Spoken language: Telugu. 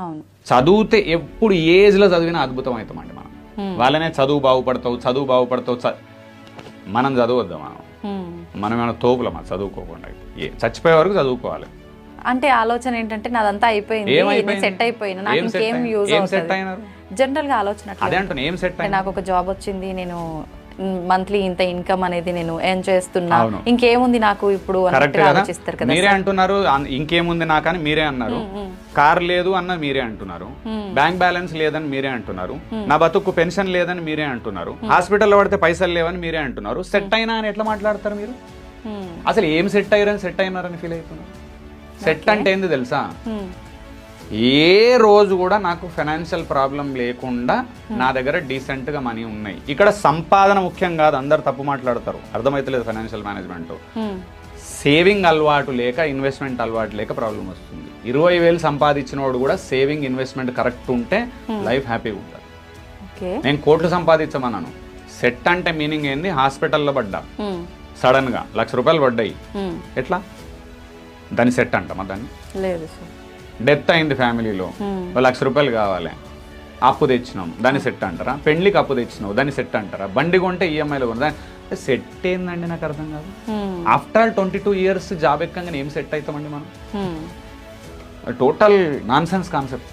అవును. చదివితే ఎప్పుడు ఏజ్లో చదివినా అద్భుతం అవుతామండి మనం. వాళ్ళనే చదువు బాగుపడతావు మనం చదవద్దాం. మనం ఏమైనా తోపులమా చదువుకోకుండా? చచ్చిపోయే వరకు చదువుకోవాలి. అంటే ఆలోచన ఏంటంటే నాదంతా అయిపోయింది, సెట్ అయిపోయినా నాకు ఇంకేం యూజ్ అవుతుంది జనరల్ గా ఆలోచన. అదే అంటున్నా, ఏం సెట్ అయ్యి? నాకు ఒక జాబ్ వచ్చింది, నేను మంత్లీ ఇంత ఇన్కమ్ అనేది నేను ఎర్న్ చేస్తున్నా, ఇంకేముంది నాకు ఇప్పుడు ఆలోచిస్తారు కదా. మీరే అంటున్నారు ఇంకేముంది నాకని, మీరే అన్నారు. కార్ లేదు అన్న మీరే అంటున్నారు, బ్యాంక్ బ్యాలెన్స్ లేదని మీరే అంటున్నారు, నా బతుకు పెన్షన్ లేదని మీరే అంటున్నారు, హాస్పిటల్లో పడితే పైసలు లేవని మీరే అంటున్నారు. సెట్ అయినా అని ఎట్లా మాట్లాడతారు మీరు? అసలు ఏం సెట్ అయ్యారని సెట్ అయినారని ఫీల్ అవుతున్నారు? సెట్ అంటే ఏంది తెలుసా? ఏ రోజు కూడా నాకు ఫైనాన్షియల్ ప్రాబ్లం లేకుండా నా దగ్గర డీసెంట్ గా మనీ ఉన్నాయి. ఇక్కడ సంపాదన ముఖ్యం కాదు, అందరు తప్పు మాట్లాడతారు, అర్థమైతలేదు ఫైనాన్షియల్ మేనేజ్మెంట్. సేవింగ్ అలవాటు లేక, ఇన్వెస్ట్మెంట్ అలవాటు లేక ప్రాబ్లం వస్తుంది. 20,000 సంపాదించిన వాడు కూడా సేవింగ్ ఇన్వెస్ట్మెంట్ కరెక్ట్ ఉంటే లైఫ్ హ్యాపీగా ఉంటుంది. నేను కోట్లు సంపాదించమన్నాను. సెట్ అంటే మీనింగ్ ఏంది? హాస్పిటల్లో పడ్డా, సడన్ గా ₹1,00,000 పడ్డాయి, ఎట్లా దాన్ని సెట్ అంటామా? దాన్ని లేదు. డెత్ అయింది ఫ్యామిలీలో, ₹1,00,000 కావాలి, అప్పు తెచ్చినాం, దాన్ని సెట్ అంటారా? పెళ్లికి అప్పు తెచ్చినావు, దాన్ని సెట్ అంటారా? బండి కొంటే ఈఎంఐలో కొన్నా, దాన్ని సెట్ ఏందండి? నాకు అర్థం కాదు. ఆఫ్టర్ ఆల్ 22 years జాబ్ ఎక్కగానే ఏం సెట్ అవుతామండి మనం? Total non sense concept.